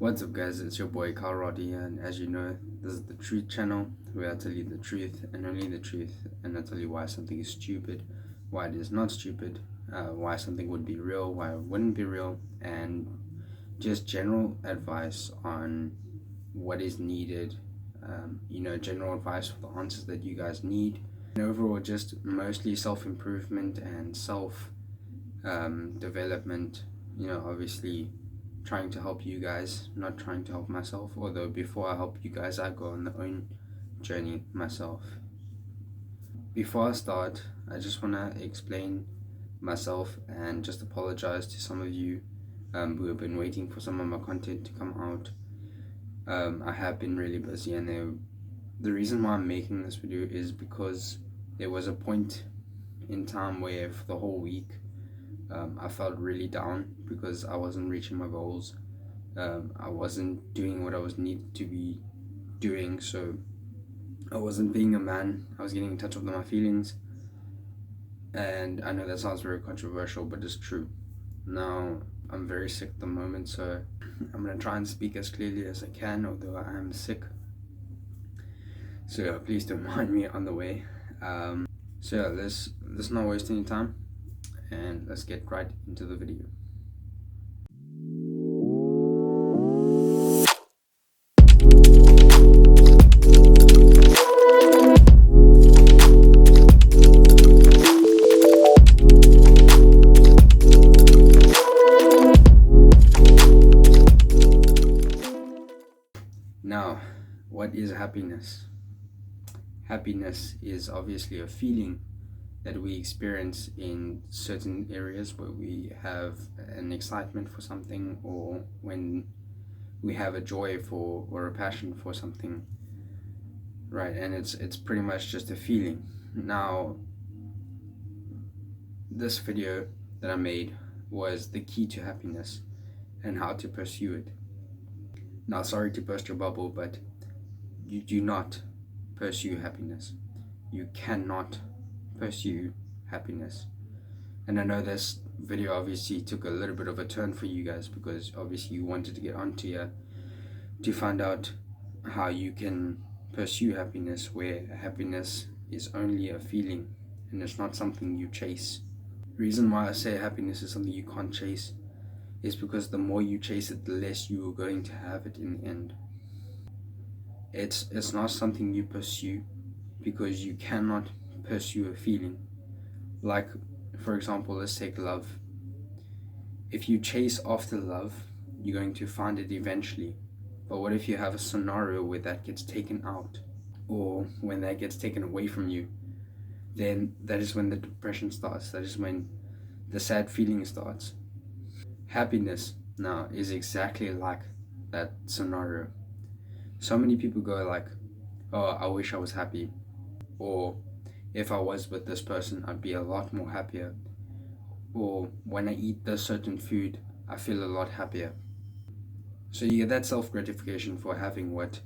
What's up, guys? It's your boy Carl Roddy, and as you know, this is the Truth Channel, where I tell you the truth and only the truth, and I tell you why something is stupid, why it is not stupid, why something would be real, why it wouldn't be real, and just general advice on what is needed. General advice for the answers that you guys need, and overall, just mostly self improvement and self development. Obviously trying to help you guys, not trying to help myself. Although before I help you guys, I go on the own journey myself. Before I start, I just want to explain myself and just apologize to some of you who have been waiting for some of my content to come out. I have been really busy, and the reason why I'm making this video is because there was a point in time where for the whole week I felt really down because I wasn't reaching my goals. I wasn't doing what I was needed to be doing, so I wasn't being a man. I was getting in touch with my feelings, and I know that sounds very controversial, but it's true. Now I'm very sick at the moment, so I'm gonna try and speak as clearly as I can, although I am sick. So please don't mind me on the way. Let's not waste any time, and let's get right into the video. Now, what is happiness? Happiness is obviously a feeling that we experience in certain areas where we have an excitement for something, or when we have a joy for or a passion for something, right? And it's pretty much just a feeling. Now, this video that I made was the key to happiness and how to pursue it. Now, sorry to burst your bubble, but you do not pursue happiness. You cannot pursue happiness. And I know this video obviously took a little bit of a turn for you guys, because obviously you wanted to get onto here to find out how you can pursue happiness, where happiness is only a feeling and it's not something you chase. The reason why I say happiness is something you can't chase is because the more you chase it, the less you are going to have it in the end. It's not something you pursue because you cannot pursue a feeling. Like, for example, let's take love. If you chase after love, you're going to find it eventually. But what if you have a scenario where that gets taken out, or when that gets taken away from you? Then that is when the depression starts. That is when the sad feeling starts. Happiness now is exactly like that scenario. So many people go like, oh, I wish I was happy, or if I was with this person, I'd be a lot more happier, or when I eat this certain food, I feel a lot happier. So you get that self-gratification for having what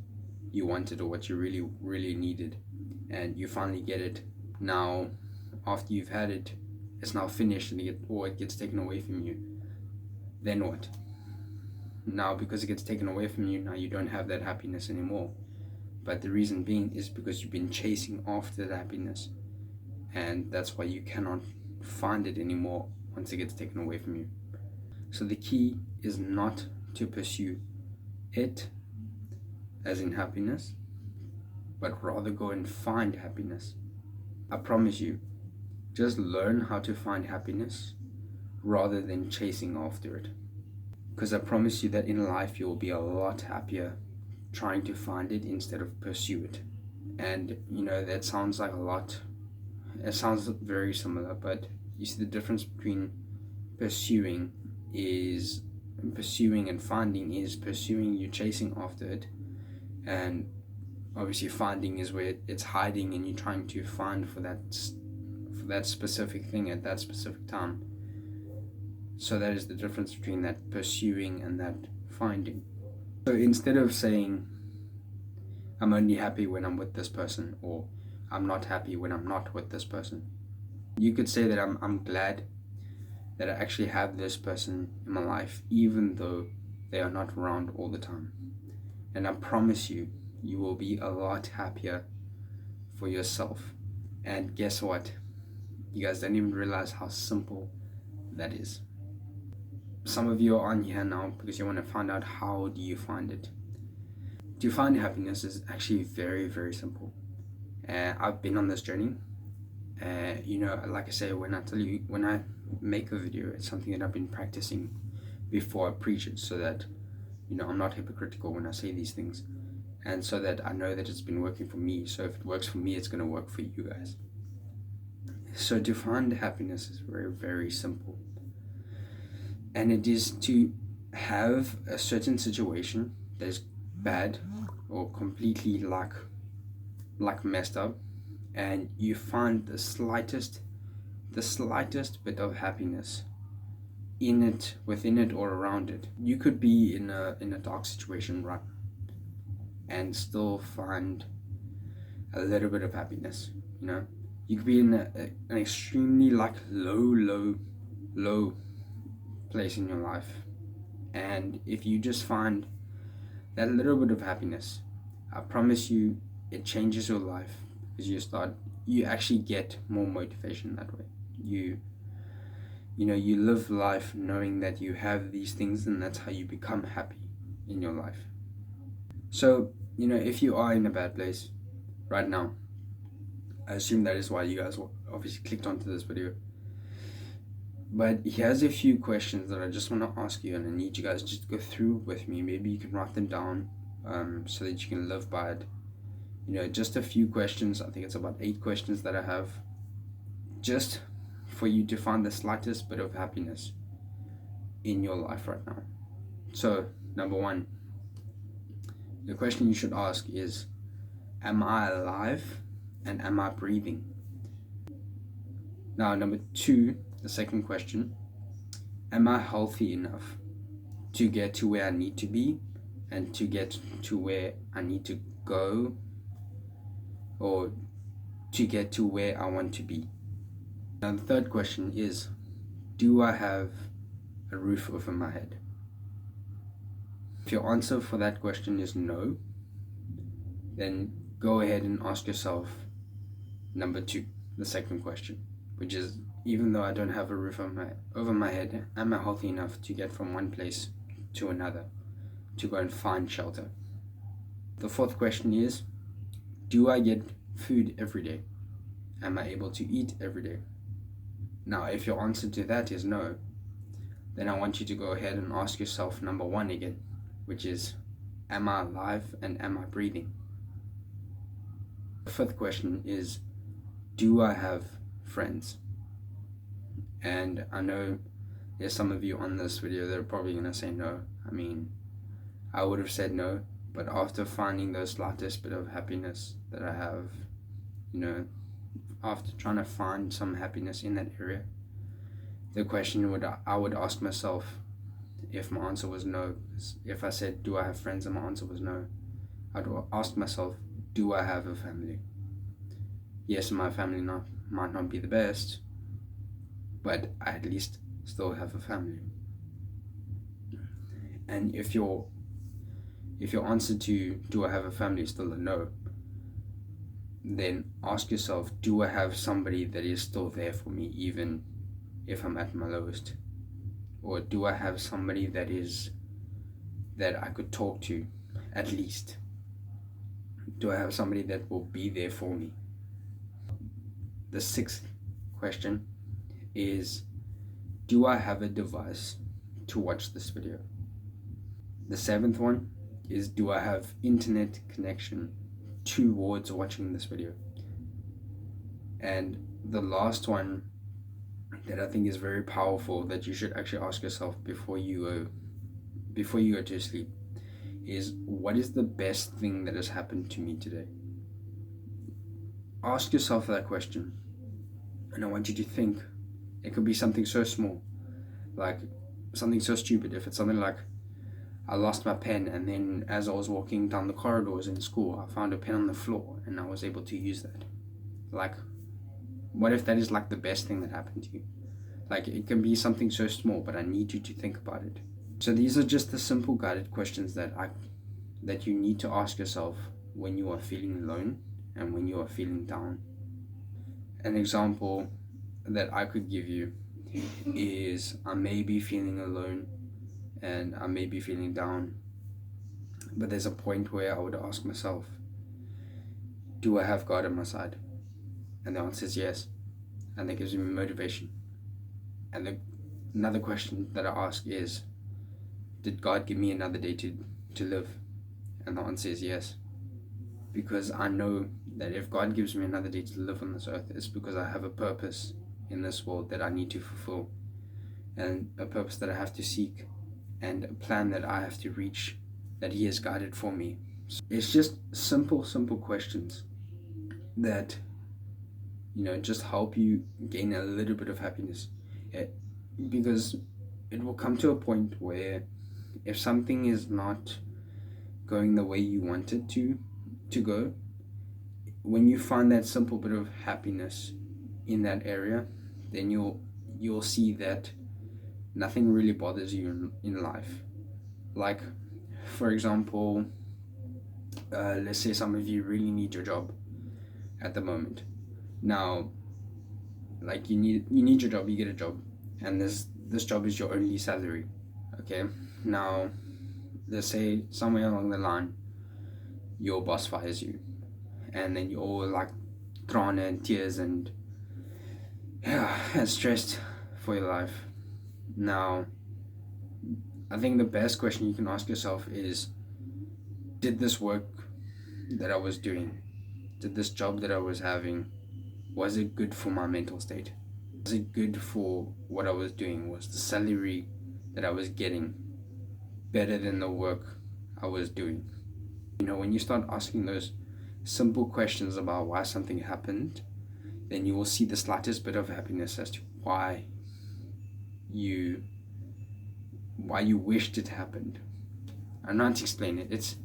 you wanted or what you really, really needed, and you finally get it. Now, after you've had it, it's now finished, and it gets taken away from you. Then what? Now, because it gets taken away from you, now you don't have that happiness anymore. But the reason being is because you've been chasing after that happiness, and that's why you cannot find it anymore once it gets taken away from you. So the key is not to pursue it, as in happiness, but rather go and find happiness. I promise you, just learn how to find happiness rather than chasing after it. Because I promise you that in life you will be a lot happier trying to find it instead of pursue it. And that sounds like a lot. It sounds very similar, but you see the difference between pursuing and finding is pursuing, you chasing after it, and obviously finding is where it's hiding and you're trying to find for that specific thing at that specific time. So that is the difference between that pursuing and that finding. So instead of saying, I'm only happy when I'm with this person, or I'm not happy when I'm not with this person, you could say that I'm glad that I actually have this person in my life, even though they are not around all the time. And I promise you, you will be a lot happier for yourself. And guess what? You guys don't even realize how simple that is. Some of you are on here now because you want to find out, how do you find it? To find happiness is actually very, very simple. I've been on this journey. Like I say, when I make a video, it's something that I've been practicing before I preach it, so that I'm not hypocritical when I say these things, and so that I know that it's been working for me. So if it works for me, it's going to work for you guys. So to find happiness is very, very simple, and it is to have a certain situation that is bad or completely like messed up, and you find the slightest bit of happiness in it, within it, or around it. You could be in a dark situation right now and still find a little bit of happiness. You could be in an extremely low place in your life, and if you just find that little bit of happiness, I promise you, it changes your life, because you actually get more motivation that way. You live life knowing that you have these things, and that's how you become happy in your life. So, if you are in a bad place right now, I assume that is why you guys obviously clicked onto this video. But here's a few questions that I just want to ask you, and I need you guys just to go through with me. Maybe you can write them down so that you can live by it. Just a few questions. I think it's about 8 questions that I have, just for you to find the slightest bit of happiness in your life right now. So, number 1, the question you should ask is, am I alive and am I breathing? Now, number 2, the second question, am I healthy enough to get to where I need to be and to get to where I need to go, or to get to where I want to be? Now, the third question is, do I have a roof over my head? If your answer for that question is no, then go ahead and ask yourself number 2, the second question, which is, even though I don't have a roof over my head, am I healthy enough to get from one place to another, to go and find shelter? The fourth question is, do I get food every day? Am I able to eat every day? Now, if your answer to that is no, then I want you to go ahead and ask yourself number 1 again, which is, am I alive and am I breathing? The fifth question is, do I have friends? And I know there's some of you on this video that are probably going to say no. I mean, I would have said no, but after finding the slightest bit of happiness that I have, after trying to find some happiness in that area, the question I would ask myself, if my answer was no, if I said, do I have friends, and my answer was no, I'd ask myself, do I have a family? Yes, my family might not be the best, but I at least still have a family. And if your answer to do I have a family is still a no, then ask yourself, do I have somebody that is still there for me even if I'm at my lowest? Or do I have somebody that I could talk to, at least? Do I have somebody that will be there for me? The sixth question is, do I have a device to watch this video? The seventh one is, do I have internet connection towards watching this video? And the last one that I think is very powerful, that you should actually ask yourself before you go to sleep, is, what is the best thing that has happened to me today? Ask yourself that question, and I want you to think. It could be something so small, like something so stupid. If it's something like, I lost my pen, and then as I was walking down the corridors in school, I found a pen on the floor and I was able to use that. Like, what if that is like the best thing that happened to you? Like, it can be something so small, but I need you to think about it. So these are just the simple guided questions that you need to ask yourself when you are feeling alone and when you are feeling down. An example that I could give you is I may be feeling alone and I may be feeling down, but there's a point where I would ask myself, do I have God on my side? And the answer is yes, and that gives me motivation. And another question that I ask is, did God give me another day to live? And the answer is yes, because I know that if God gives me another day to live on this earth, it's because I have a purpose in this world that I need to fulfill, and a purpose that I have to seek, and a plan that I have to reach, that He has guided for me. So it's just simple questions that, just help you gain a little bit of happiness. Because it will come to a point where if something is not going the way you want it to go, when you find that simple bit of happiness in that area, then you'll see that nothing really bothers you in life. Like, for example, let's say some of you really need your job at the moment. Now, like, you need your job, you get a job, and this job is your only salary. Okay, now let's say somewhere along the line your boss fires you, and then you're all like drawn in tears and stressed for your life. Now, I think the best question you can ask yourself is, did this work that I was doing, did this job that I was having, was it good for my mental state? Was it good for what I was doing? Was the salary that I was getting better than the work I was doing? When you start asking those simple questions about why something happened, then you will see the slightest bit of happiness as to why you wished it happened. I'm not to explain it.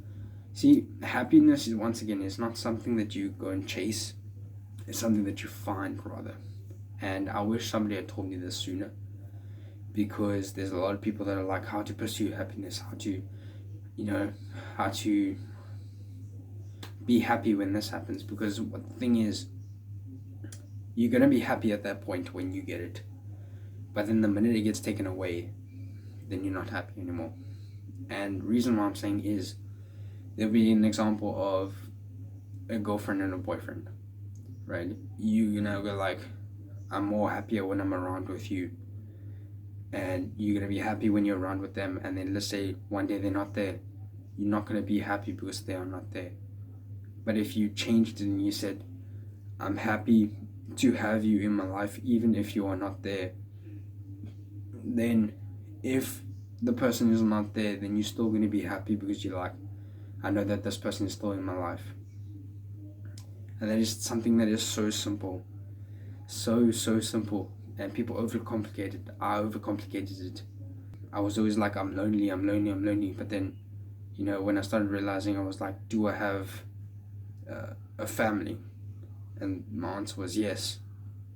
Happiness is, once again, is not something that you go and chase. It's something that you find, rather. And I wish somebody had told me this sooner, because there's a lot of people that are like, how to pursue happiness, how to be happy when this happens. Because the thing is, you're going to be happy at that point when you get it, but then the minute it gets taken away, then you're not happy anymore. And the reason why I'm saying is, there'll be an example of a girlfriend and a boyfriend, right? You're gonna go like, I'm more happier when I'm around with you, and you're gonna be happy when you're around with them. And then let's say one day they're not there, you're not gonna be happy because they are not there. But if you changed it and you said, I'm happy to have you in my life even if you are not there, then if the person is not there, then you're still going to be happy, because you're like, I know that this person is still in my life. And that is something that is so simple, so simple, and people overcomplicate it. I overcomplicated it. I was always like, I'm lonely, but then when I started realizing, I was like, do I have a family? And my answer was yes.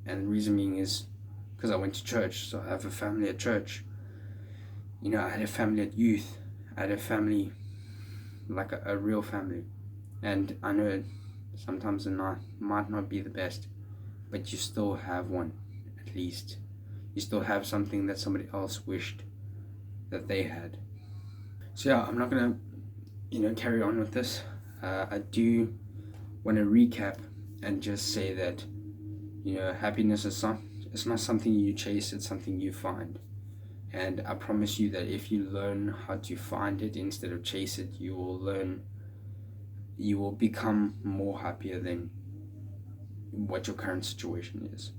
And the reason being is because I went to church, so I have a family at church. I had a family at youth. I had a family, like a real family. And I know sometimes it might not be the best, but you still have one, at least. You still have something that somebody else wished that they had. So yeah, I'm not gonna, carry on with this. I do want to recap and just say that, happiness is it's not something you chase, it's something you find. And I promise you that if you learn how to find it instead of chase it, you will become more happier than what your current situation is.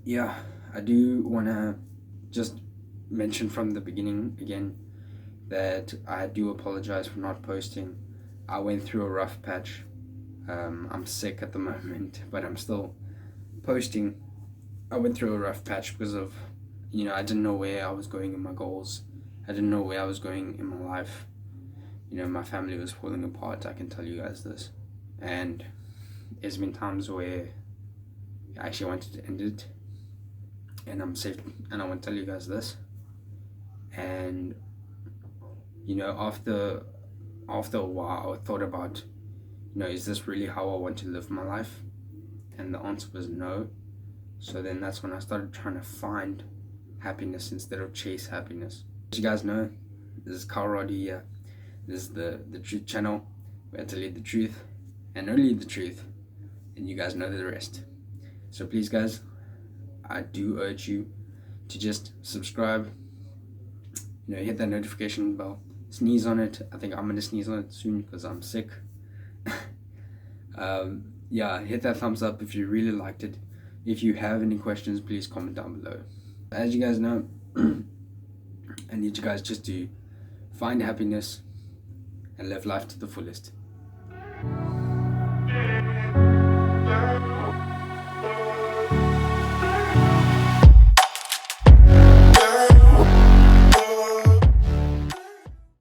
Yeah, I do want to just mention from the beginning again that I do apologize for not posting. I went through a rough patch. I'm sick at the moment, but I'm still posting. I went through a rough patch because of, I didn't know where I was going in my goals. I didn't know where I was going in my life. My family was falling apart, I can tell you guys this. And there's been times where I actually wanted to end it. And I'm safe, and I want to tell you guys this. And You know, after a while, I thought about, is this really how I want to live my life? And the answer was no. So then that's when I started trying to find happiness instead of chase happiness. As you guys know, this is Carl Roddy here. This is the Truth Channel. We have to lead the truth and only the truth, and you guys know the rest. So please, guys, I do urge you to just subscribe. Hit that notification bell. Sneeze on it. I think I'm gonna sneeze on it soon because I'm sick. Yeah, hit that thumbs up if you really liked it. If you have any questions, please comment down below. As you guys know, I need you guys just to find happiness and live life to the fullest.